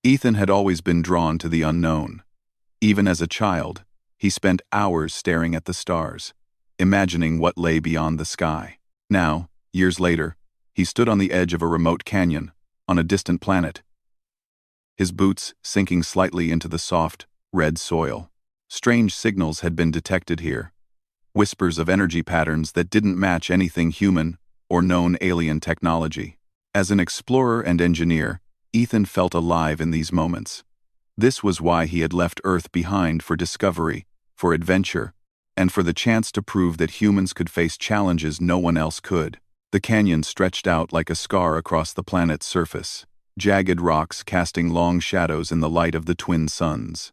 Ethan had always been drawn to the unknown. Even as a child, he spent hours staring at the stars, imagining what lay beyond the sky. Now, years later, he stood on the edge of a remote canyon, on a distant planet, his boots sinking slightly into the soft, red soil. Strange signals had been detected here, whispers of energy patterns that didn't match anything human or known alien technology. As an explorer and engineer, Ethan felt alive in these moments. This was why he had left Earth behind for discovery, for adventure, and for the chance to prove that humans could face challenges no one else could. The canyon stretched out like a scar across the planet's surface, jagged rocks casting long shadows in the light of the twin suns.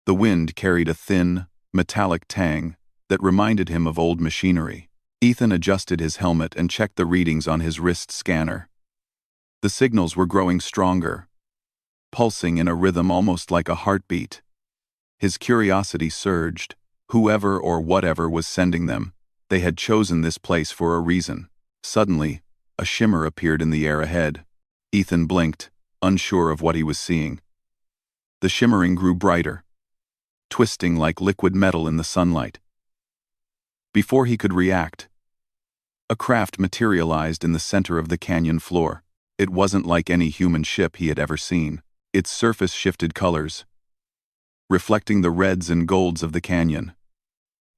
The wind carried a thin, metallic tang that reminded him of old machinery. Ethan adjusted his helmet and checked the readings on his wrist scanner. The signals were growing stronger, pulsing in a rhythm almost like a heartbeat. His curiosity surged. Whoever or whatever was sending them, they had chosen this place for a reason. Suddenly, a shimmer appeared in the air ahead. Ethan blinked, unsure of what he was seeing. The shimmering grew brighter, twisting like liquid metal in the sunlight. Before he could react, a craft materialized in the center of the canyon floor. It wasn't like any human ship he had ever seen. Its surface shifted colors, reflecting the reds and golds of the canyon.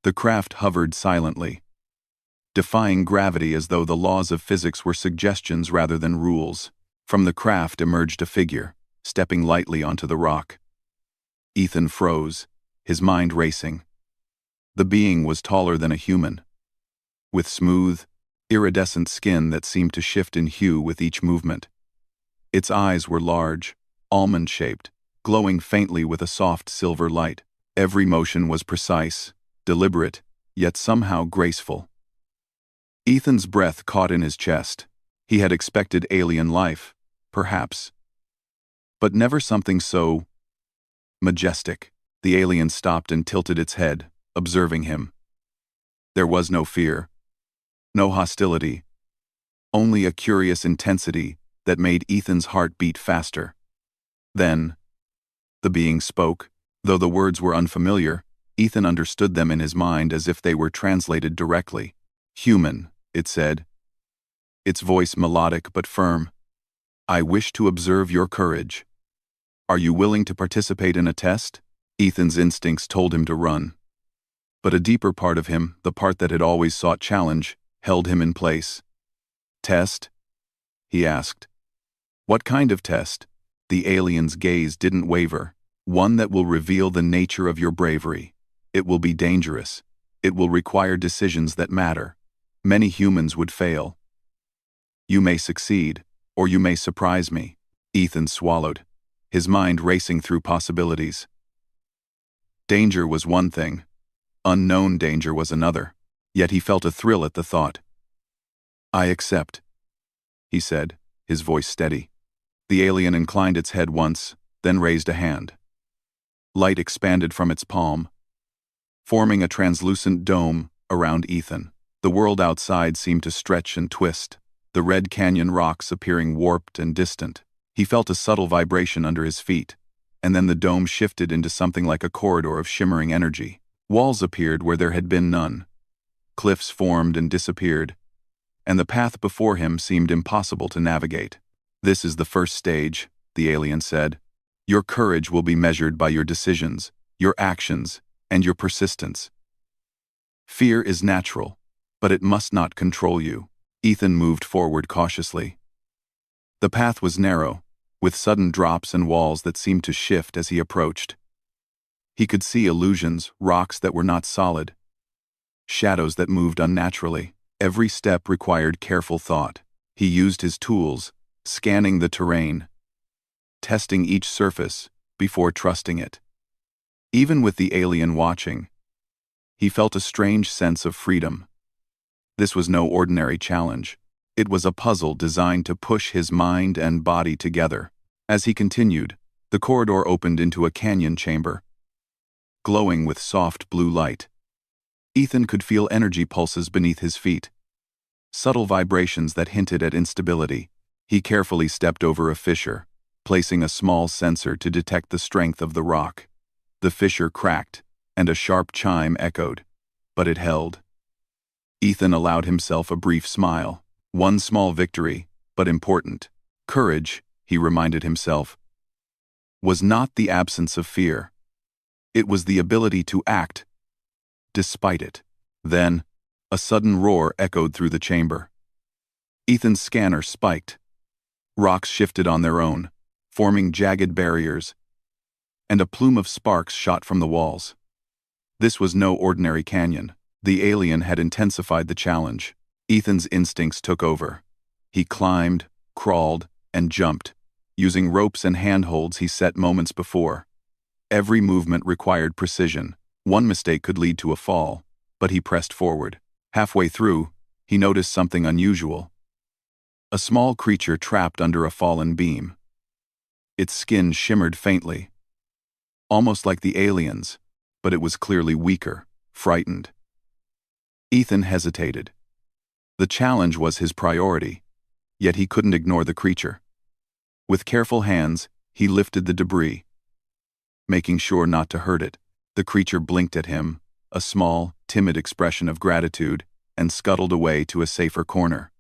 The craft hovered silently, defying gravity as though the laws of physics were suggestions rather than rules. From the craft emerged a figure, stepping lightly onto the rock. Ethan froze, his mind racing. The being was taller than a human, with smooth, iridescent skin that seemed to shift in hue with each movement. Its eyes were large, almond-shaped, glowing faintly with a soft silver light. Every motion was precise, deliberate, yet somehow graceful. Ethan's breath caught in his chest. He had expected alien life, perhaps, but never something so majestic. The alien stopped and tilted its head, observing him. There was no fear, no hostility, only a curious intensity that made Ethan's heart beat faster. Then, the being spoke. Though the words were unfamiliar, Ethan understood them in his mind as if they were translated directly. "Human," it said, its voice melodic but firm. "I wish to observe your courage. Are you willing to participate in a test?" Ethan's instincts told him to run. But a deeper part of him, the part that had always sought challenge, held him in place. "Test?" he asked. "What kind of test?" The alien's gaze didn't waver. "One that will reveal the nature of your bravery. It will be dangerous. It will require decisions that matter. Many humans would fail. You may succeed, or you may surprise me." Ethan swallowed, his mind racing through possibilities. Danger was one thing. Unknown danger was another. Yet he felt a thrill at the thought. "I accept," he said, his voice steady. The alien inclined its head once, then raised a hand. Light expanded from its palm, forming a translucent dome around Ethan. The world outside seemed to stretch and twist, the red canyon rocks appearing warped and distant. He felt a subtle vibration under his feet, and then the dome shifted into something like a corridor of shimmering energy. Walls appeared where there had been none. Cliffs formed and disappeared, and the path before him seemed impossible to navigate. "This is the first stage," the alien said. "Your courage will be measured by your decisions, your actions, and your persistence. Fear is natural, but it must not control you." Ethan moved forward cautiously. The path was narrow, with sudden drops and walls that seemed to shift as he approached. He could see illusions, rocks that were not solid, shadows that moved unnaturally. Every step required careful thought. He used his tools, scanning the terrain, testing each surface before trusting it. Even with the alien watching, he felt a strange sense of freedom. This was no ordinary challenge. It was a puzzle designed to push his mind and body together. As he continued, the corridor opened into a canyon chamber, glowing with soft blue light. Ethan could feel energy pulses beneath his feet, subtle vibrations that hinted at instability. He carefully stepped over a fissure, placing a small sensor to detect the strength of the rock. The fissure cracked, and a sharp chime echoed, but it held. Ethan allowed himself a brief smile. One small victory, but important. Courage, he reminded himself, was not the absence of fear. It was the ability to act, despite it. Then, a sudden roar echoed through the chamber. Ethan's scanner spiked. Rocks shifted on their own, forming jagged barriers, and a plume of sparks shot from the walls. This was no ordinary canyon. The alien had intensified the challenge. Ethan's instincts took over. He climbed, crawled, and jumped, using ropes and handholds he set moments before. Every movement required precision. One mistake could lead to a fall, but he pressed forward. Halfway through, he noticed something unusual. A small creature trapped under a fallen beam. Its skin shimmered faintly, almost like the alien's, but it was clearly weaker, frightened. Ethan hesitated. The challenge was his priority, yet he couldn't ignore the creature. With careful hands, he lifted the debris, making sure not to hurt it. The creature blinked at him, a small, timid expression of gratitude, and scuttled away to a safer corner.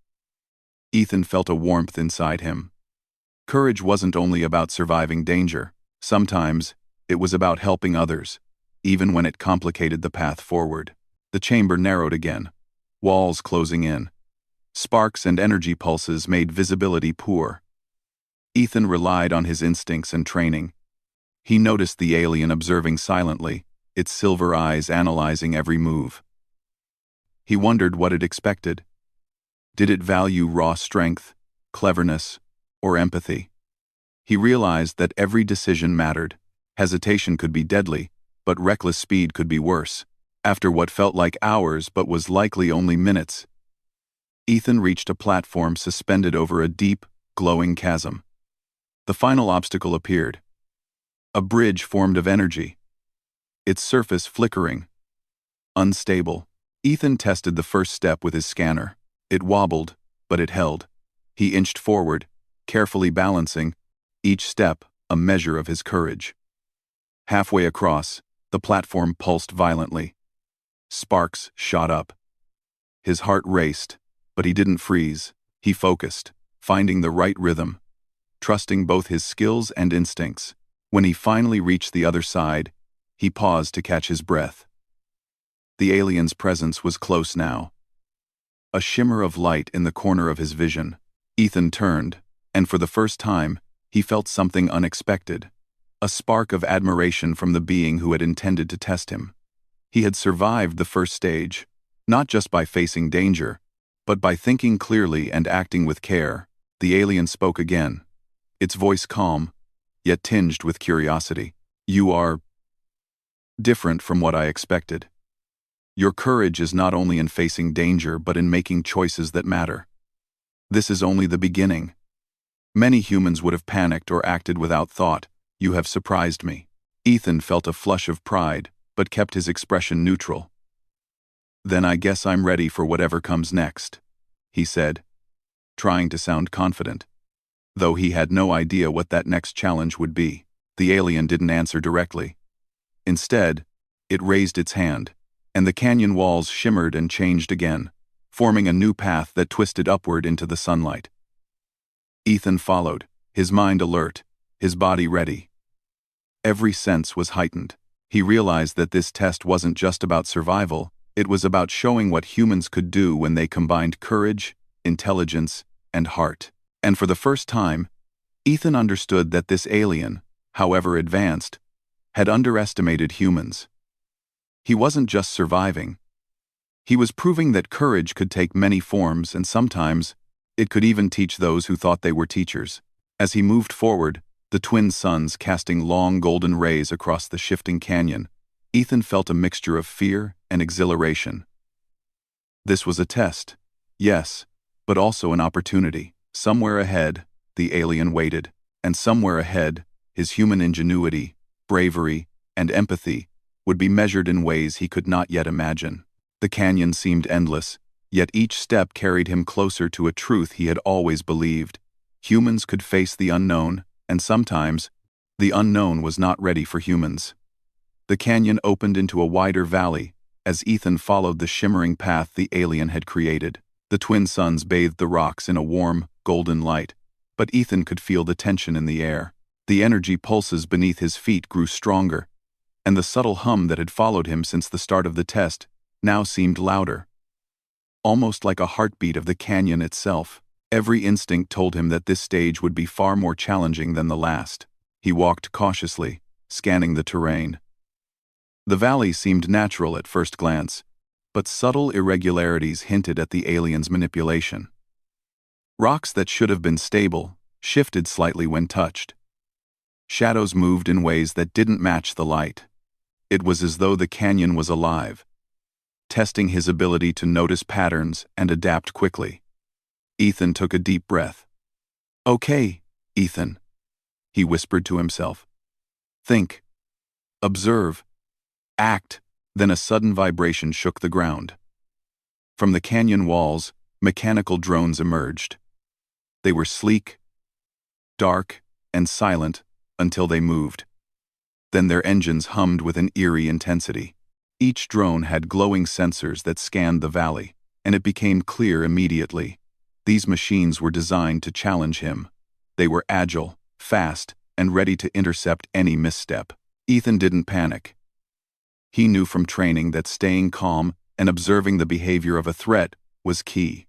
Ethan felt a warmth inside him. Courage wasn't only about surviving danger. Sometimes, it was about helping others, even when it complicated the path forward. The chamber narrowed again, walls closing in. Sparks and energy pulses made visibility poor. Ethan relied on his instincts and training. He noticed the alien observing silently, its silver eyes analyzing every move. He wondered what it expected. Did it value raw strength, cleverness, or empathy? He realized that every decision mattered. Hesitation could be deadly, but reckless speed could be worse. After what felt like hours but was likely only minutes, Ethan reached a platform suspended over a deep, glowing chasm. The final obstacle appeared. A bridge formed of energy, its surface flickering, unstable. Ethan tested the first step with his scanner. It wobbled, but it held. He inched forward, carefully balancing, each step a measure of his courage. Halfway across, the platform pulsed violently. Sparks shot up. His heart raced, but he didn't freeze. He focused, finding the right rhythm, trusting both his skills and instincts. When he finally reached the other side, he paused to catch his breath. The alien's presence was close now. A shimmer of light in the corner of his vision. Ethan turned, and for the first time, he felt something unexpected. A spark of admiration from the being who had intended to test him. He had survived the first stage, not just by facing danger, but by thinking clearly and acting with care. The alien spoke again, its voice calm, yet tinged with curiosity. "You are different from what I expected. Your courage is not only in facing danger but in making choices that matter. This is only the beginning. Many humans would have panicked or acted without thought. You have surprised me." Ethan felt a flush of pride, but kept his expression neutral. "Then I guess I'm ready for whatever comes next," he said, trying to sound confident, though he had no idea what that next challenge would be. The alien didn't answer directly. Instead, it raised its hand, and the canyon walls shimmered and changed again, forming a new path that twisted upward into the sunlight. Ethan followed, his mind alert, his body ready. Every sense was heightened. He realized that this test wasn't just about survival, it was about showing what humans could do when they combined courage, intelligence, and heart. And for the first time, Ethan understood that this alien, however advanced, had underestimated humans. He wasn't just surviving. He was proving that courage could take many forms, and sometimes, it could even teach those who thought they were teachers. As he moved forward, the twin suns casting long golden rays across the shifting canyon, Ethan felt a mixture of fear and exhilaration. This was a test, yes, but also an opportunity. Somewhere ahead, the alien waited, and somewhere ahead, his human ingenuity, bravery, and empathy would be measured in ways he could not yet imagine. The canyon seemed endless, yet each step carried him closer to a truth he had always believed. Humans could face the unknown, and sometimes, the unknown was not ready for humans. The canyon opened into a wider valley as Ethan followed the shimmering path the alien had created. The twin suns bathed the rocks in a warm, golden light, but Ethan could feel the tension in the air. The energy pulses beneath his feet grew stronger, and the subtle hum that had followed him since the start of the test now seemed louder. Almost like a heartbeat of the canyon itself. Every instinct told him that this stage would be far more challenging than the last. He walked cautiously, scanning the terrain. The valley seemed natural at first glance, but subtle irregularities hinted at the alien's manipulation. Rocks that should have been stable shifted slightly when touched. Shadows moved in ways that didn't match the light. It was as though the canyon was alive, testing his ability to notice patterns and adapt quickly. Ethan took a deep breath. "Okay, Ethan," he whispered to himself. "Think. Observe. Act." Then a sudden vibration shook the ground. From the canyon walls, mechanical drones emerged. They were sleek, dark, and silent until they moved. Then their engines hummed with an eerie intensity. Each drone had glowing sensors that scanned the valley, and it became clear immediately. These machines were designed to challenge him. They were agile, fast, and ready to intercept any misstep. Ethan didn't panic. He knew from training that staying calm and observing the behavior of a threat was key.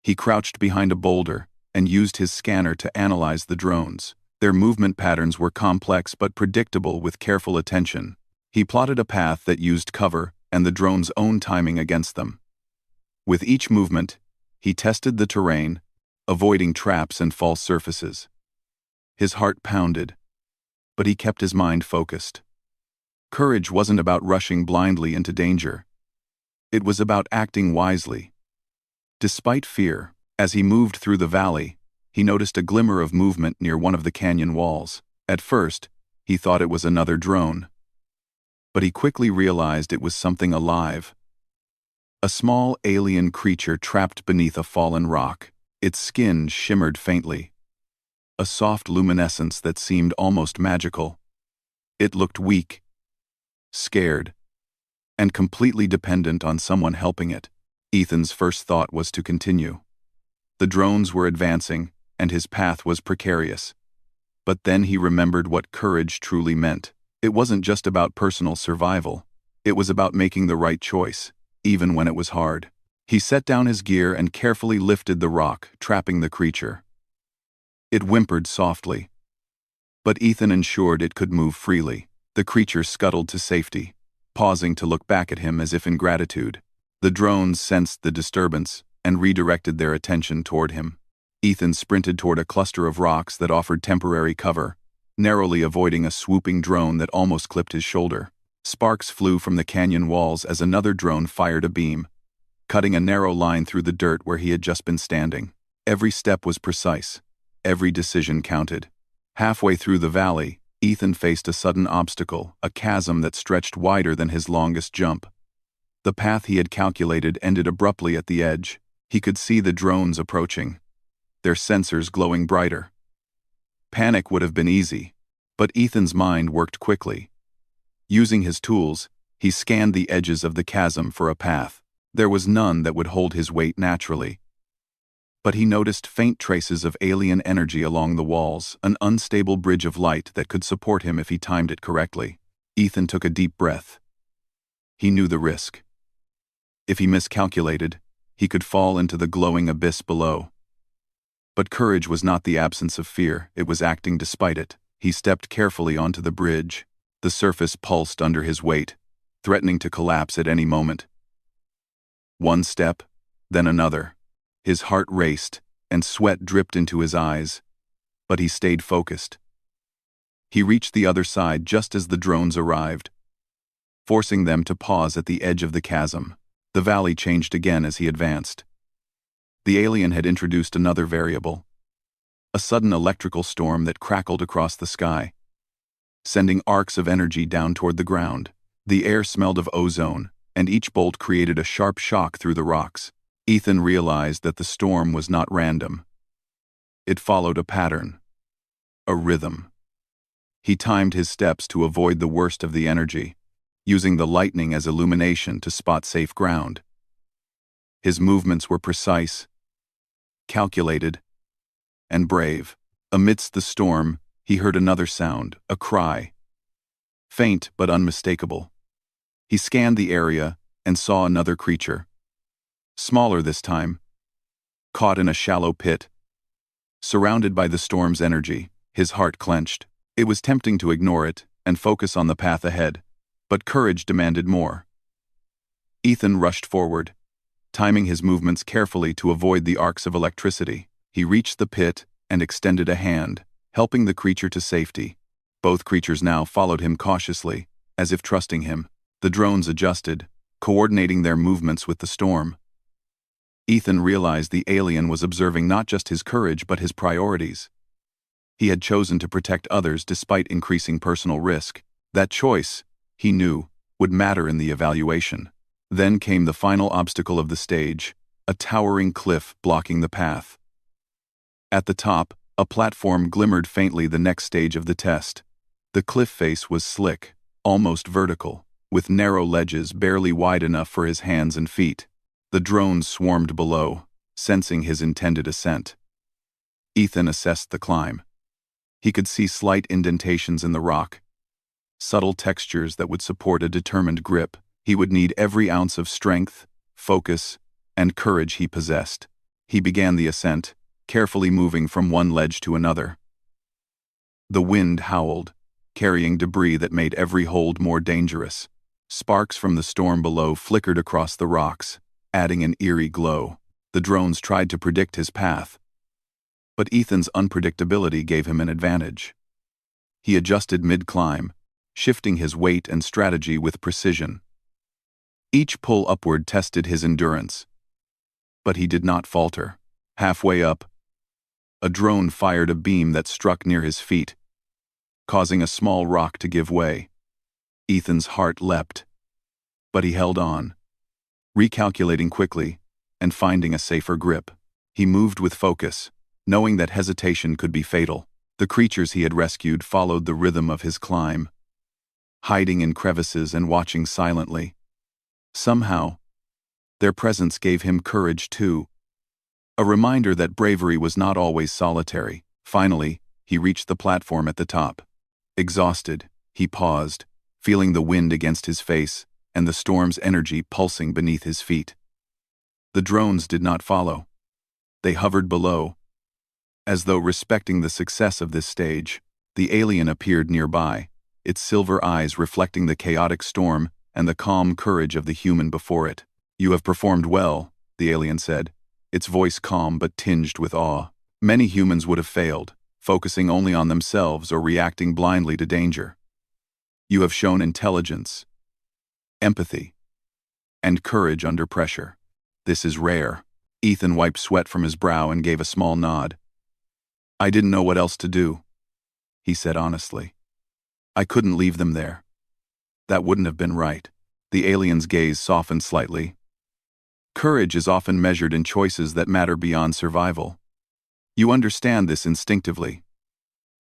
He crouched behind a boulder and used his scanner to analyze the drones. Their movement patterns were complex but predictable with careful attention. He plotted a path that used cover and the drone's own timing against them. With each movement, he tested the terrain, avoiding traps and false surfaces. His heart pounded, but he kept his mind focused. Courage wasn't about rushing blindly into danger. It was about acting wisely. Despite fear, as he moved through the valley, he noticed a glimmer of movement near one of the canyon walls. At first, he thought it was another drone. But he quickly realized it was something alive. A small alien creature trapped beneath a fallen rock. Its skin shimmered faintly. A soft luminescence that seemed almost magical. It looked weak, scared, and completely dependent on someone helping it. Ethan's first thought was to continue. The drones were advancing, and his path was precarious. But then he remembered what courage truly meant. It wasn't just about personal survival. It was about making the right choice, even when it was hard. He set down his gear and carefully lifted the rock, trapping the creature. It whimpered softly, but Ethan ensured it could move freely. The creature scuttled to safety, pausing to look back at him as if in gratitude. The drones sensed the disturbance and redirected their attention toward him. Ethan sprinted toward a cluster of rocks that offered temporary cover, narrowly avoiding a swooping drone that almost clipped his shoulder. Sparks flew from the canyon walls as another drone fired a beam, cutting a narrow line through the dirt where he had just been standing. Every step was precise. Every decision counted. Halfway through the valley, Ethan faced a sudden obstacle, a chasm that stretched wider than his longest jump. The path he had calculated ended abruptly at the edge. He could see the drones approaching, their sensors glowing brighter. Panic would have been easy, but Ethan's mind worked quickly. Using his tools, he scanned the edges of the chasm for a path. There was none that would hold his weight naturally. But he noticed faint traces of alien energy along the walls, an unstable bridge of light that could support him if he timed it correctly. Ethan took a deep breath. He knew the risk. If he miscalculated, he could fall into the glowing abyss below. But courage was not the absence of fear, it was acting despite it. He stepped carefully onto the bridge. The surface pulsed under his weight, threatening to collapse at any moment. One step, then another. His heart raced, and sweat dripped into his eyes. But he stayed focused. He reached the other side just as the drones arrived, forcing them to pause at the edge of the chasm. The valley changed again as he advanced. The alien had introduced another variable. A sudden electrical storm that crackled across the sky, sending arcs of energy down toward the ground. The air smelled of ozone, and each bolt created a sharp shock through the rocks. Ethan realized that the storm was not random. It followed a pattern. a rhythm. He timed his steps to avoid the worst of the energy, using the lightning as illumination to spot safe ground. His movements were precise, calculated, and brave. Amidst the storm, he heard another sound, a cry. Faint but unmistakable. He scanned the area and saw another creature. Smaller this time, caught in a shallow pit. Surrounded by the storm's energy, his heart clenched. It was tempting to ignore it and focus on the path ahead, but courage demanded more. Ethan rushed forward, timing his movements carefully to avoid the arcs of electricity. He reached the pit and extended a hand, helping the creature to safety. Both creatures now followed him cautiously, as if trusting him. The drones adjusted, coordinating their movements with the storm. Ethan realized the alien was observing not just his courage but his priorities. He had chosen to protect others despite increasing personal risk. That choice, he knew, would matter in the evaluation. Then came the final obstacle of the stage, a towering cliff blocking the path. At the top, a platform glimmered faintly, the next stage of the test. The cliff face was slick, almost vertical, with narrow ledges barely wide enough for his hands and feet. The drones swarmed below, sensing his intended ascent. Ethan assessed the climb. He could see slight indentations in the rock, subtle textures that would support a determined grip. He would need every ounce of strength, focus, and courage he possessed. He began the ascent, carefully moving from one ledge to another. The wind howled, carrying debris that made every hold more dangerous. Sparks from the storm below flickered across the rocks, adding an eerie glow. The drones tried to predict his path, but Ethan's unpredictability gave him an advantage. He adjusted mid-climb, shifting his weight and strategy with precision. Each pull upward tested his endurance, but he did not falter. Halfway up, a drone fired a beam that struck near his feet, causing a small rock to give way. Ethan's heart leapt, but he held on, recalculating quickly and finding a safer grip. He moved with focus, knowing that hesitation could be fatal. The creatures he had rescued followed the rhythm of his climb, hiding in crevices and watching silently. Somehow, their presence gave him courage too, a reminder that bravery was not always solitary. Finally, he reached the platform at the top. Exhausted, he paused, feeling the wind against his face and the storm's energy pulsing beneath his feet. The drones did not follow. They hovered below, as though respecting the success of this stage. The alien appeared nearby, its silver eyes reflecting the chaotic storm and the calm courage of the human before it. "You have performed well," the alien said, its voice calm but tinged with awe. Many humans would have failed, focusing only on themselves or reacting blindly to danger. "You have shown intelligence, empathy, and courage under pressure. This is rare." Ethan wiped sweat from his brow and gave a small nod. "I didn't know what else to do," he said honestly. "I couldn't leave them there. That wouldn't have been right." The alien's gaze softened slightly. "Courage is often measured in choices that matter beyond survival. You understand this instinctively.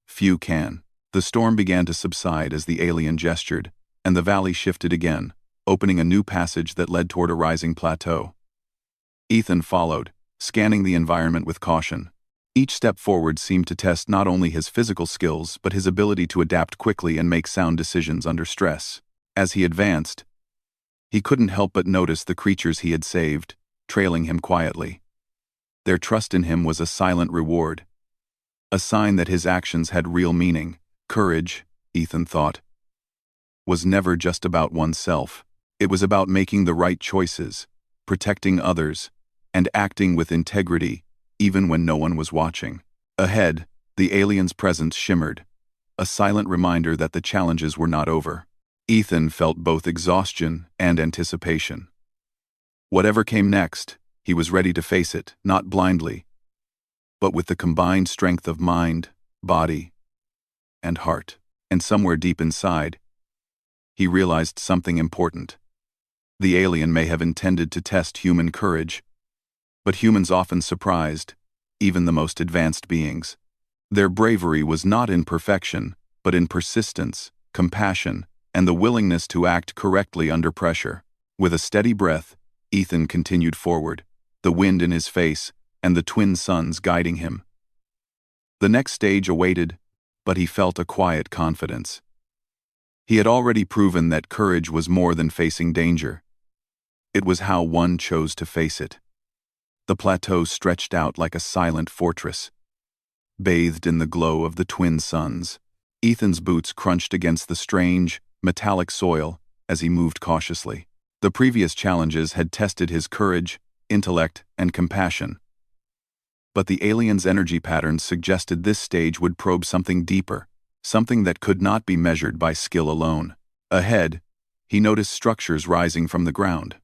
Few can." The storm began to subside as the alien gestured, and the valley shifted again, opening a new passage that led toward a rising plateau. Ethan followed, scanning the environment with caution. Each step forward seemed to test not only his physical skills but his ability to adapt quickly and make sound decisions under stress. As he advanced, he couldn't help but notice the creatures he had saved, trailing him quietly. Their trust in him was a silent reward, a sign that his actions had real meaning. Courage, Ethan thought, was never just about oneself. It was about making the right choices, protecting others, and acting with integrity, even when no one was watching. Ahead, the alien's presence shimmered, a silent reminder that the challenges were not over. Ethan felt both exhaustion and anticipation. Whatever came next, he was ready to face it, not blindly, but with the combined strength of mind, body, and heart. And somewhere deep inside, he realized something important. The alien may have intended to test human courage, but humans often surprised, even the most advanced beings. Their bravery was not in perfection, but in persistence, compassion, and the willingness to act correctly under pressure. With a steady breath, Ethan continued forward, the wind in his face and the twin suns guiding him. The next stage awaited, but he felt a quiet confidence. He had already proven that courage was more than facing danger. It was how one chose to face it. The plateau stretched out like a silent fortress, bathed in the glow of the twin suns. Ethan's boots crunched against the strange, metallic soil as he moved cautiously. The previous challenges had tested his courage, intellect, and compassion. But the alien's energy patterns suggested this stage would probe something deeper, something that could not be measured by skill alone. Ahead, he noticed structures rising from the ground.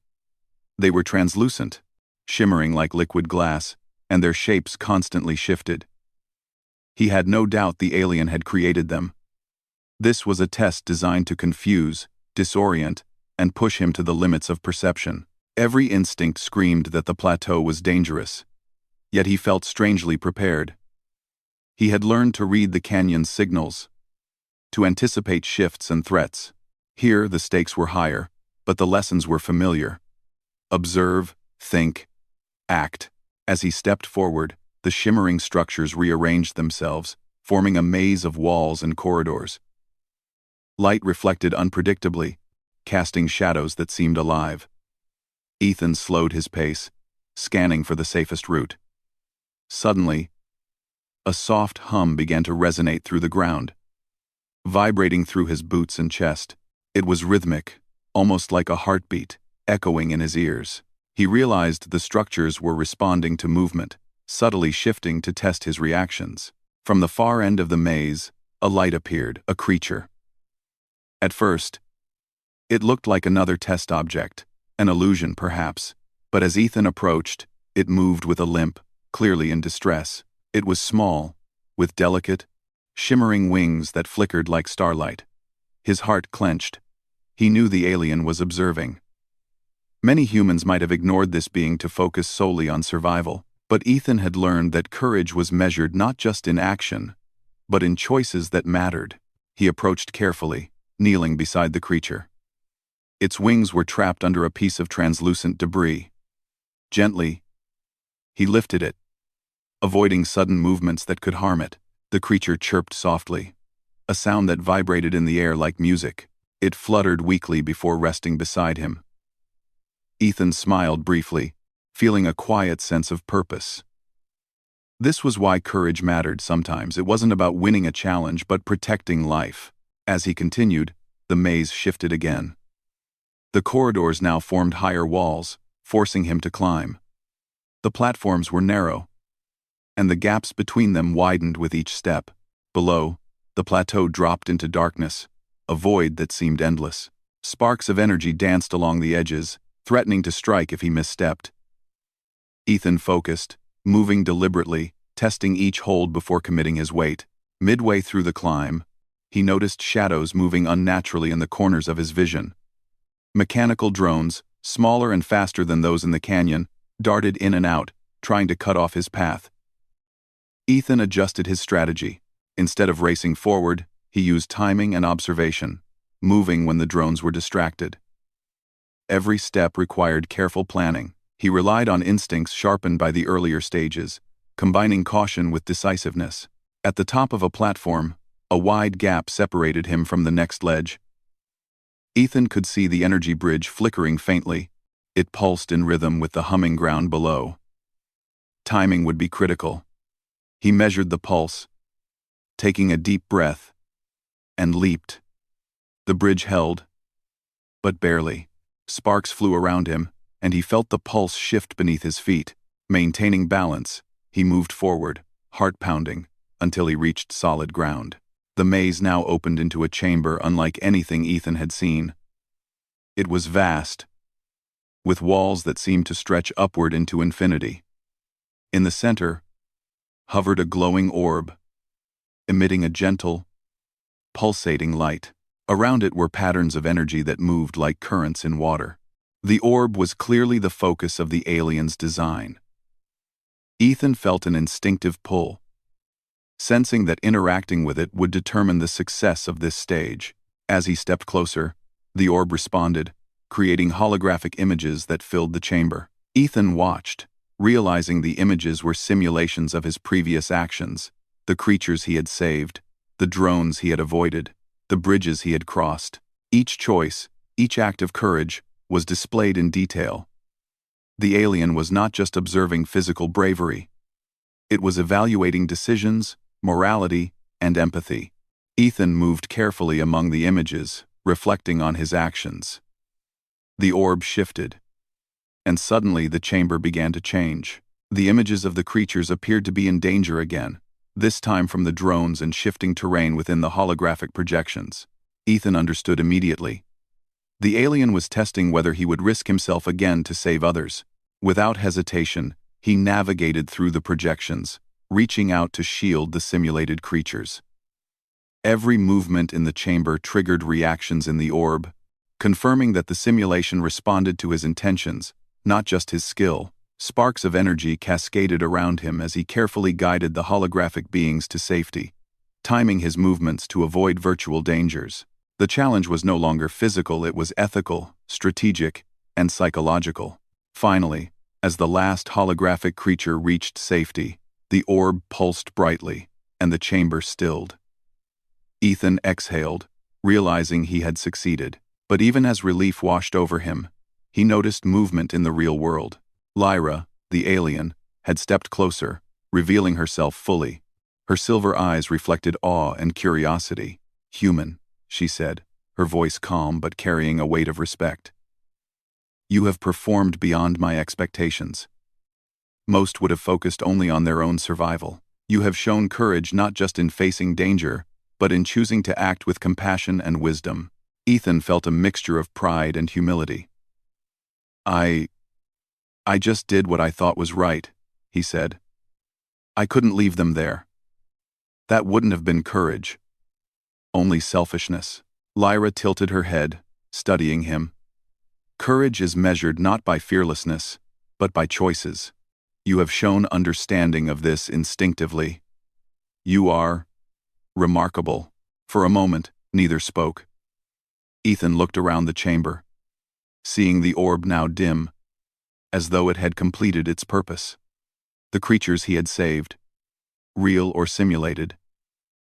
They were translucent, shimmering like liquid glass, and their shapes constantly shifted. He had no doubt the alien had created them. This was a test designed to confuse, disorient, and push him to the limits of perception. Every instinct screamed that the plateau was dangerous, yet he felt strangely prepared. He had learned to read the canyon's signals, to anticipate shifts and threats. Here the stakes were higher, but the lessons were familiar. Observe, think, act. As he stepped forward, the shimmering structures rearranged themselves, forming a maze of walls and corridors. Light reflected unpredictably, casting shadows that seemed alive. Ethan slowed his pace, scanning for the safest route. Suddenly, a soft hum began to resonate through the ground, vibrating through his boots and chest. It was rhythmic, almost like a heartbeat, echoing in his ears. He realized the structures were responding to movement, subtly shifting to test his reactions. From the far end of the maze, a light appeared, a creature. At first, it looked like another test object, an illusion perhaps, but as Ethan approached, it moved with a limp, clearly in distress. It was small, with delicate, shimmering wings that flickered like starlight. His heart clenched. He knew the alien was observing. Many humans might have ignored this being to focus solely on survival, but Ethan had learned that courage was measured not just in action, but in choices that mattered. He approached carefully, kneeling beside the creature. Its wings were trapped under a piece of translucent debris. Gently, he lifted it, avoiding sudden movements that could harm it. The creature chirped softly, a sound that vibrated in the air like music. It fluttered weakly before resting beside him. Ethan smiled briefly, feeling a quiet sense of purpose. This was why courage mattered sometimes. It wasn't about winning a challenge, but protecting life. As he continued, the maze shifted again. The corridors now formed higher walls, forcing him to climb. The platforms were narrow, and the gaps between them widened with each step. Below, the plateau dropped into darkness, a void that seemed endless. Sparks of energy danced along the edges, threatening to strike if he misstepped. Ethan focused, moving deliberately, testing each hold before committing his weight. Midway through the climb, he noticed shadows moving unnaturally in the corners of his vision. Mechanical drones, smaller and faster than those in the canyon, darted in and out, trying to cut off his path. Ethan adjusted his strategy. Instead of racing forward, he used timing and observation, moving when the drones were distracted. Every step required careful planning. He relied on instincts sharpened by the earlier stages, combining caution with decisiveness. At the top of a platform, a wide gap separated him from the next ledge. Ethan could see the energy bridge flickering faintly. It pulsed in rhythm with the humming ground below. Timing would be critical. He measured the pulse, taking a deep breath, and leaped. The bridge held, but barely. Sparks flew around him, and he felt the pulse shift beneath his feet. Maintaining balance, he moved forward, heart pounding, until he reached solid ground. The maze now opened into a chamber unlike anything Ethan had seen. It was vast, with walls that seemed to stretch upward into infinity. In the center hovered a glowing orb, emitting a gentle, pulsating light. Around it were patterns of energy that moved like currents in water. The orb was clearly the focus of the alien's design. Ethan felt an instinctive pull. sensing that interacting with it would determine the success of this stage. As he stepped closer, the orb responded, creating holographic images that filled the chamber. Ethan watched, realizing the images were simulations of his previous actions, the creatures he had saved, the drones he had avoided, the bridges he had crossed. Each choice, each act of courage, was displayed in detail. The alien was not just observing physical bravery. It was evaluating decisions, morality, and empathy. Ethan moved carefully among the images, reflecting on his actions. The orb shifted, and suddenly the chamber began to change. The images of the creatures appeared to be in danger again, this time from the drones and shifting terrain within the holographic projections. Ethan understood immediately. The alien was testing whether he would risk himself again to save others. Without hesitation, he navigated through the projections, reaching out to shield the simulated creatures. Every movement in the chamber triggered reactions in the orb, confirming that the simulation responded to his intentions, not just his skill. Sparks of energy cascaded around him as he carefully guided the holographic beings to safety, timing his movements to avoid virtual dangers. The challenge was no longer physical, it was ethical, strategic, and psychological. Finally, as the last holographic creature reached safety, the orb pulsed brightly, and the chamber stilled. Ethan exhaled, realizing he had succeeded. But even as relief washed over him, he noticed movement in the real world. Lyra, the alien, had stepped closer, revealing herself fully. Her silver eyes reflected awe and curiosity. "Human," she said, her voice calm but carrying a weight of respect. "You have performed beyond my expectations. Most would have focused only on their own survival. You have shown courage not just in facing danger, but in choosing to act with compassion and wisdom." Ethan felt a mixture of pride and humility. I just did what I thought was right," he said. "I couldn't leave them there. That wouldn't have been courage. Only selfishness." Lyra tilted her head, studying him. "Courage is measured not by fearlessness, but by choices. You have shown understanding of this instinctively. You are remarkable." For a moment, neither spoke. Ethan looked around the chamber, seeing the orb now dim, as though it had completed its purpose. The creatures he had saved, real or simulated,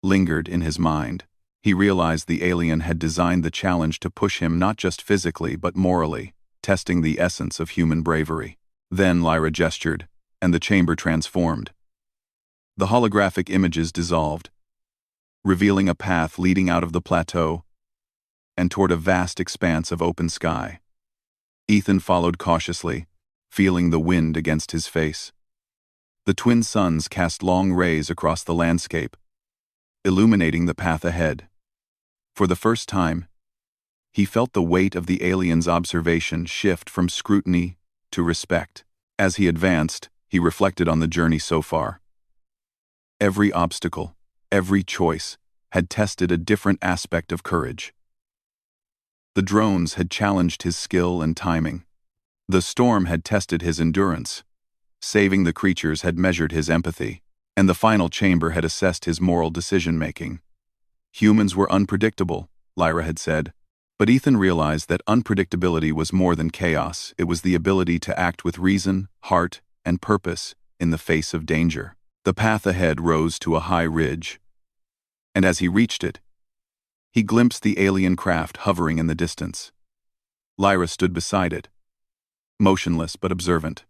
lingered in his mind. He realized the alien had designed the challenge to push him not just physically but morally, testing the essence of human bravery. Then Lyra gestured, and the chamber transformed. The holographic images dissolved, revealing a path leading out of the plateau and toward a vast expanse of open sky. Ethan followed cautiously, feeling the wind against his face. The twin suns cast long rays across the landscape, illuminating the path ahead. For the first time, he felt the weight of the alien's observation shift from scrutiny to respect. As he advanced, he reflected on the journey so far. Every obstacle, every choice, had tested a different aspect of courage. The drones had challenged his skill and timing. The storm had tested his endurance. Saving the creatures had measured his empathy, and the final chamber had assessed his moral decision-making. Humans were unpredictable, Lyra had said, but Ethan realized that unpredictability was more than chaos. It was the ability to act with reason, heart, and purpose in the face of danger. The path ahead rose to a high ridge, and as he reached it, he glimpsed the alien craft hovering in the distance. Lyra stood beside it, motionless but observant.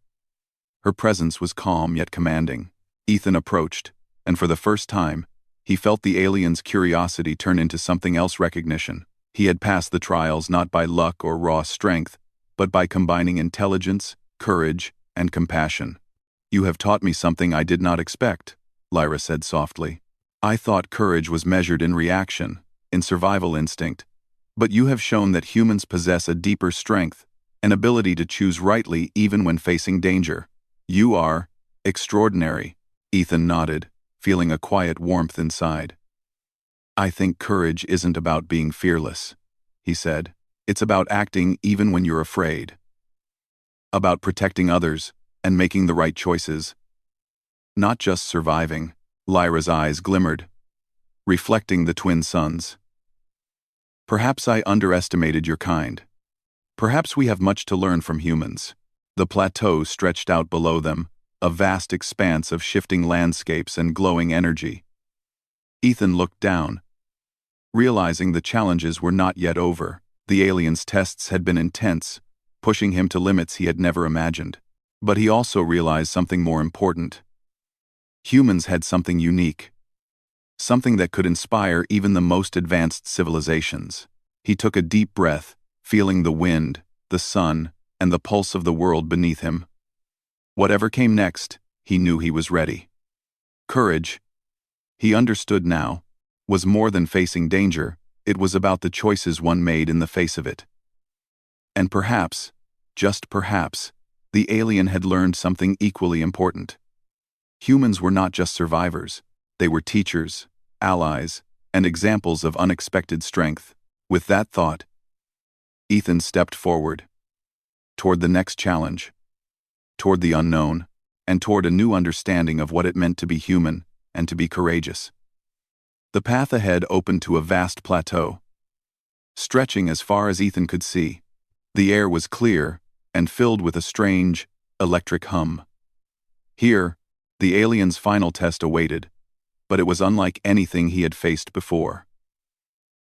Her presence was calm yet commanding. Ethan approached, and for the first time, he felt the alien's curiosity turn into something else: recognition. He had passed the trials not by luck or raw strength, but by combining intelligence, courage, and compassion. "You have taught me something I did not expect," Lyra said softly. "I thought courage was measured in reaction, in survival instinct, but you have shown that humans possess a deeper strength, an ability to choose rightly even when facing danger. You are extraordinary." Ethan nodded, feeling a quiet warmth inside. "I think courage isn't about being fearless," he said. "It's about acting even when you're afraid. About protecting others and making the right choices. Not just surviving." Lyra's eyes glimmered, reflecting the twin suns. Perhaps I underestimated your kind. Perhaps we have much to learn from humans. The plateau stretched out below them, a vast expanse of shifting landscapes and glowing energy. Ethan looked down, realizing the challenges were not yet over. The aliens' tests had been intense, pushing him to limits he had never imagined. But he also realized something more important. Humans had something unique. Something that could inspire even the most advanced civilizations. He took a deep breath, feeling the wind, the sun, and the pulse of the world beneath him. Whatever came next, he knew he was ready. Courage, he understood now, was more than facing danger. It was about the choices one made in the face of it. And perhaps, just perhaps, the alien had learned something equally important. Humans were not just survivors, they were teachers, allies, and examples of unexpected strength. With that thought, Ethan stepped forward, toward the next challenge, toward the unknown, and toward a new understanding of what it meant to be human and to be courageous. The path ahead opened to a vast plateau, stretching as far as Ethan could see. The air was clear and filled with a strange, electric hum. Here, the alien's final test awaited, but it was unlike anything he had faced before.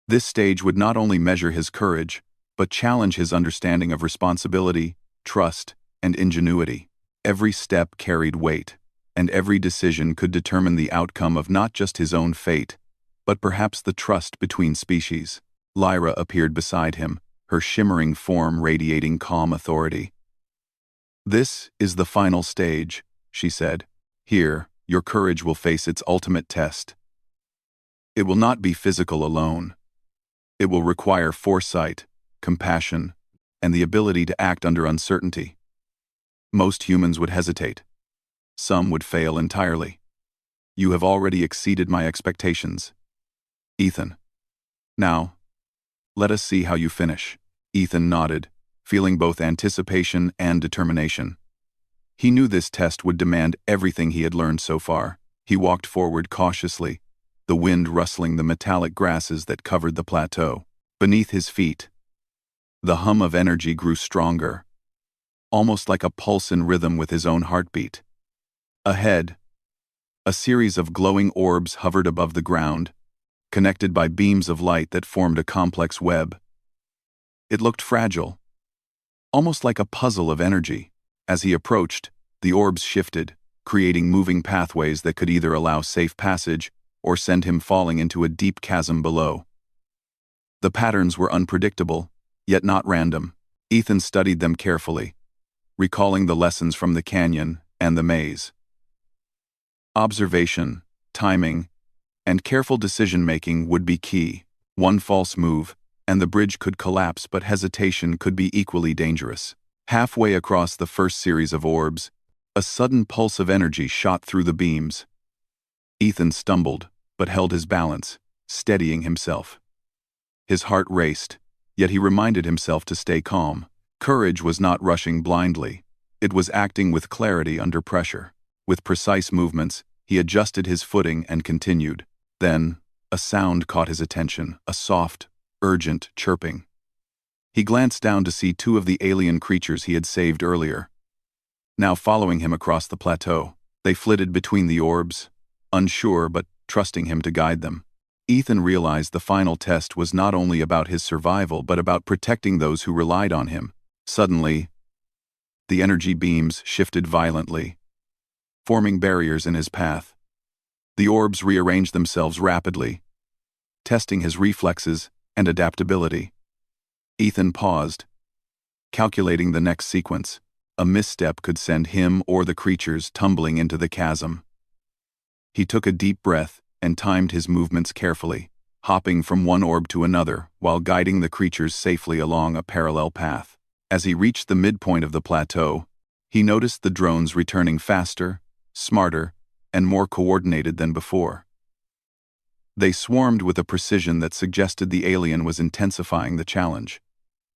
This stage would not only measure his courage, but challenge his understanding of responsibility, trust, and ingenuity. Every step carried weight, and every decision could determine the outcome of not just his own fate, but perhaps the trust between species. Lyra appeared beside him, her shimmering form radiating calm authority. "This is the final stage," she said. "Here, your courage will face its ultimate test. It will not be physical alone. It will require foresight, compassion, and the ability to act under uncertainty. Most humans would hesitate. Some would fail entirely. You have already exceeded my expectations, Ethan. Now, let us see how you finish." Ethan nodded, feeling both anticipation and determination. He knew this test would demand everything he had learned so far. He walked forward cautiously, the wind rustling the metallic grasses that covered the plateau. Beneath his feet, the hum of energy grew stronger, almost like a pulse in rhythm with his own heartbeat. Ahead, a series of glowing orbs hovered above the ground, connected by beams of light that formed a complex web. It looked fragile, almost like a puzzle of energy. As he approached, the orbs shifted, creating moving pathways that could either allow safe passage or send him falling into a deep chasm below. The patterns were unpredictable, yet not random. Ethan studied them carefully, recalling the lessons from the canyon and the maze. Observation, timing, and careful decision-making would be key. One false move, and the bridge could collapse, but hesitation could be equally dangerous. Halfway across the first series of orbs, a sudden pulse of energy shot through the beams. Ethan stumbled, but held his balance, steadying himself. His heart raced, yet he reminded himself to stay calm. Courage was not rushing blindly. It was acting with clarity under pressure. With precise movements, he adjusted his footing and continued. Then, a sound caught his attention, a soft, urgent chirping. He glanced down to see two of the alien creatures he had saved earlier, now following him across the plateau. They flitted between the orbs, unsure but trusting him to guide them. Ethan realized the final test was not only about his survival but about protecting those who relied on him. Suddenly, the energy beams shifted violently, forming barriers in his path. The orbs rearranged themselves rapidly, testing his reflexes and adaptability. Ethan paused, calculating the next sequence. A misstep could send him or the creatures tumbling into the chasm. He took a deep breath and timed his movements carefully, hopping from one orb to another while guiding the creatures safely along a parallel path. As he reached the midpoint of the plateau, he noticed the drones returning faster, smarter, and more coordinated than before. They swarmed with a precision that suggested the alien was intensifying the challenge.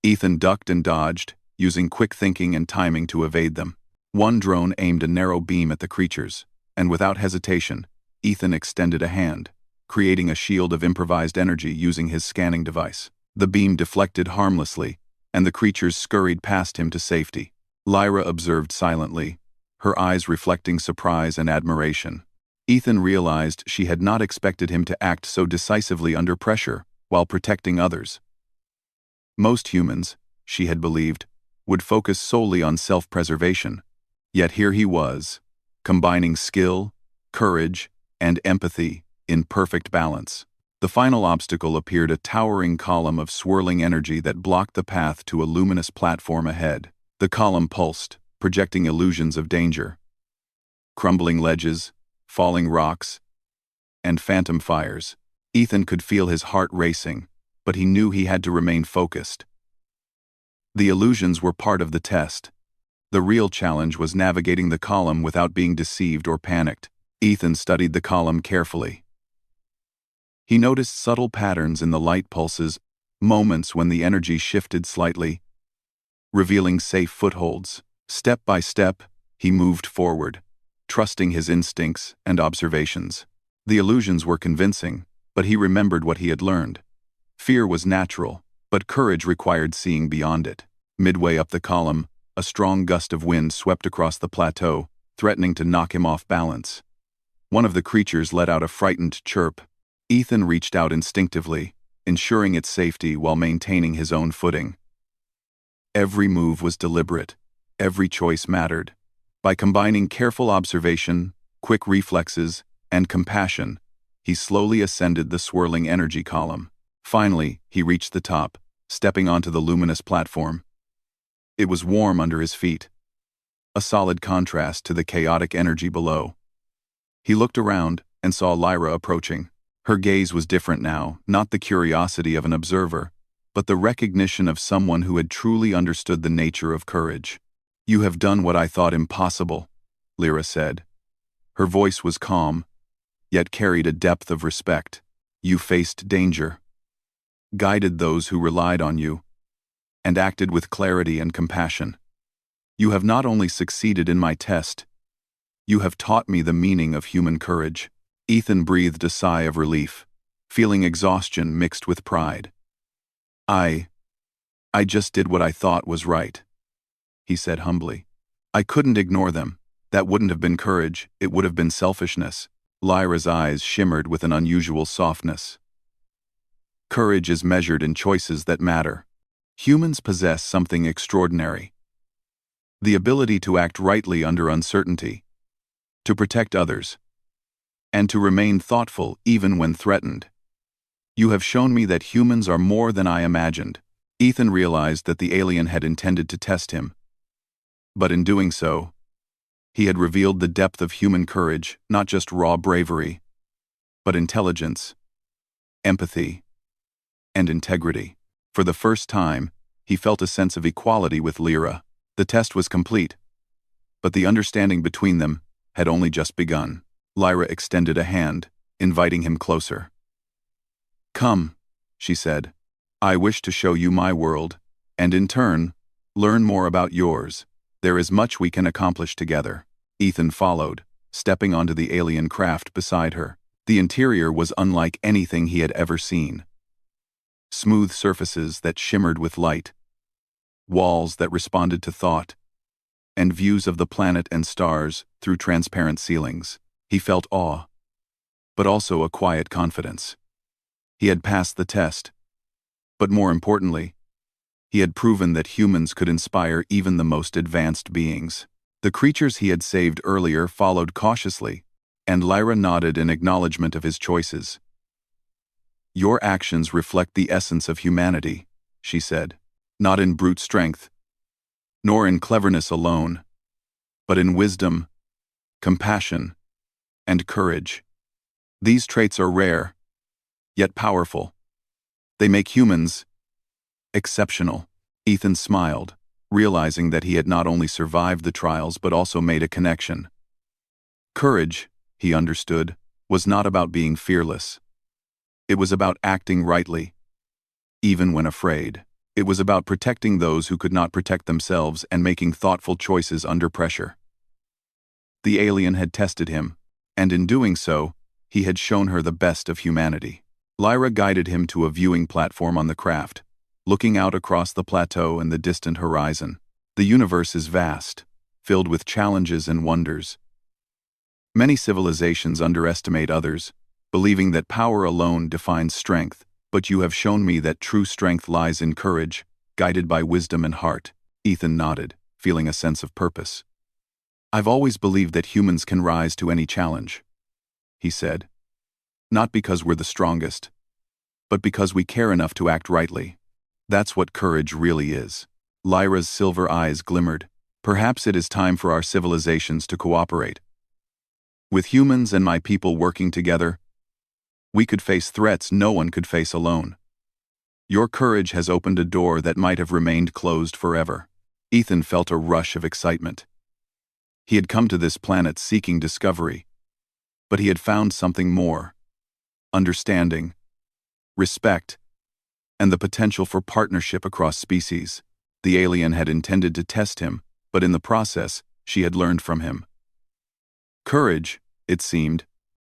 Ethan ducked and dodged, using quick thinking and timing to evade them. One drone aimed a narrow beam at the creatures, and without hesitation, Ethan extended a hand, creating a shield of improvised energy using his scanning device. The beam deflected harmlessly, and the creatures scurried past him to safety. Lyra observed silently, her eyes reflecting surprise and admiration. Ethan realized she had not expected him to act so decisively under pressure while protecting others. Most humans, she had believed, would focus solely on self-preservation. Yet here he was, combining skill, courage, and empathy in perfect balance. The final obstacle appeared, a towering column of swirling energy that blocked the path to a luminous platform ahead. The column pulsed, projecting illusions of danger. Crumbling ledges, falling rocks, and phantom fires. Ethan could feel his heart racing, but he knew he had to remain focused. The illusions were part of the test. The real challenge was navigating the column without being deceived or panicked. Ethan studied the column carefully. He noticed subtle patterns in the light pulses, moments when the energy shifted slightly, revealing safe footholds. Step by step, he moved forward, trusting his instincts and observations. The illusions were convincing, but he remembered what he had learned. Fear was natural, but courage required seeing beyond it. Midway up the column, a strong gust of wind swept across the plateau, threatening to knock him off balance. One of the creatures let out a frightened chirp. Ethan reached out instinctively, ensuring its safety while maintaining his own footing. Every move was deliberate. Every choice mattered. By combining careful observation, quick reflexes, and compassion, he slowly ascended the swirling energy column. Finally, he reached the top, stepping onto the luminous platform. It was warm under his feet, a solid contrast to the chaotic energy below. He looked around and saw Lyra approaching. Her gaze was different now, not the curiosity of an observer, but the recognition of someone who had truly understood the nature of courage. "You have done what I thought impossible," Lyra said. Her voice was calm, yet carried a depth of respect. "You faced danger, guided those who relied on you, and acted with clarity and compassion. You have not only succeeded in my test, you have taught me the meaning of human courage." Ethan breathed a sigh of relief, feeling exhaustion mixed with pride. I just did what I thought was right," he said humbly. "I couldn't ignore them. That wouldn't have been courage, it would have been selfishness." Lyra's eyes shimmered with an unusual softness. "Courage is measured in choices that matter. Humans possess something extraordinary. The ability to act rightly under uncertainty, to protect others, and to remain thoughtful even when threatened. You have shown me that humans are more than I imagined." Ethan realized that the alien had intended to test him. But in doing so, he had revealed the depth of human courage, not just raw bravery, but intelligence, empathy, and integrity. For the first time, he felt a sense of equality with Lyra. The test was complete, but the understanding between them had only just begun. Lyra extended a hand, inviting him closer. "Come," she said. "I wish to show you my world, and in turn, learn more about yours. There is much we can accomplish together." Ethan followed, stepping onto the alien craft beside her. The interior was unlike anything he had ever seen. Smooth surfaces that shimmered with light, walls that responded to thought, and views of the planet and stars through transparent ceilings. He felt awe, but also a quiet confidence. He had passed the test, but more importantly, he had proven that humans could inspire even the most advanced beings. The creatures he had saved earlier followed cautiously, and Lyra nodded in acknowledgement of his choices. "Your actions reflect the essence of humanity," she said, "not in brute strength, nor in cleverness alone, but in wisdom, compassion, and courage. These traits are rare, yet powerful. They make humans exceptional." Ethan smiled, realizing that he had not only survived the trials but also made a connection. Courage, he understood, was not about being fearless. It was about acting rightly, even when afraid. It was about protecting those who could not protect themselves and making thoughtful choices under pressure. The alien had tested him, and in doing so, he had shown her the best of humanity. Lyra guided him to a viewing platform on the craft, looking out across the plateau and the distant horizon. The universe is vast, filled with challenges and wonders. Many civilizations underestimate others, believing that power alone defines strength, but you have shown me that true strength lies in courage, guided by wisdom and heart. Ethan nodded, feeling a sense of purpose. I've always believed that humans can rise to any challenge, he said. Not because we're the strongest, but because we care enough to act rightly. That's what courage really is. Lyra's silver eyes glimmered. Perhaps it is time for our civilizations to cooperate. With humans and my people working together, we could face threats no one could face alone. Your courage has opened a door that might have remained closed forever. Ethan felt a rush of excitement. He had come to this planet seeking discovery, but he had found something more: understanding, respect, and the potential for partnership across species. The alien had intended to test him, but in the process, she had learned from him. Courage, it seemed,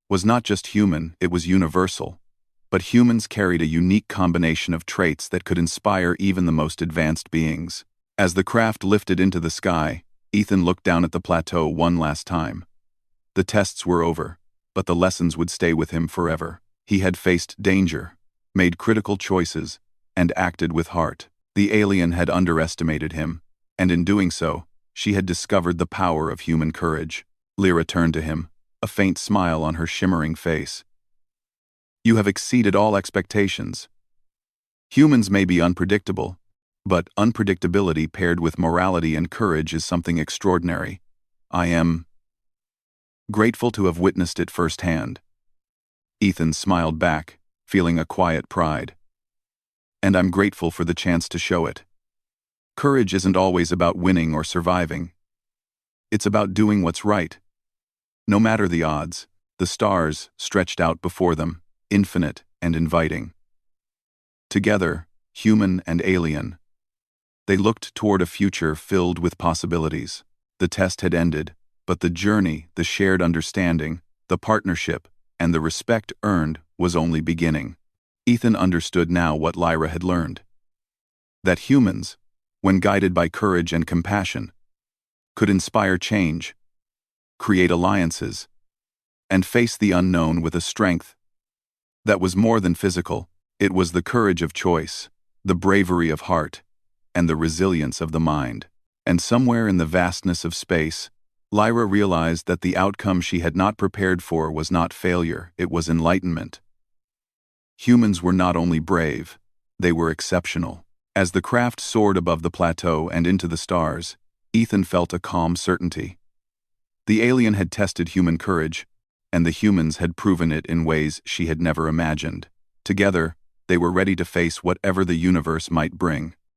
was not just human, it was universal. But humans carried a unique combination of traits that could inspire even the most advanced beings. As the craft lifted into the sky, Ethan looked down at the plateau one last time. The tests were over, but the lessons would stay with him forever. He had faced danger, made critical choices, and acted with heart. The alien had underestimated him, and in doing so, she had discovered the power of human courage. Lyra turned to him, a faint smile on her shimmering face. You have exceeded all expectations. Humans may be unpredictable, but unpredictability paired with morality and courage is something extraordinary. I am grateful to have witnessed it firsthand. Ethan smiled back, feeling a quiet pride. And I'm grateful for the chance to show it. Courage isn't always about winning or surviving. It's about doing what's right. No matter the odds, the stars stretched out before them, infinite and inviting. Together, human and alien, they looked toward a future filled with possibilities. The test had ended, but the journey, the shared understanding, the partnership, and the respect earned was only beginning. Ethan understood now what Lyra had learned. That humans, when guided by courage and compassion, could inspire change, create alliances, and face the unknown with a strength that was more than physical. It was the courage of choice, the bravery of heart, and the resilience of the mind. And somewhere in the vastness of space, Lyra realized that the outcome she had not prepared for was not failure, it was enlightenment. Humans were not only brave, they were exceptional. As the craft soared above the plateau and into the stars, Ethan felt a calm certainty. The alien had tested human courage, and the humans had proven it in ways she had never imagined. Together, they were ready to face whatever the universe might bring.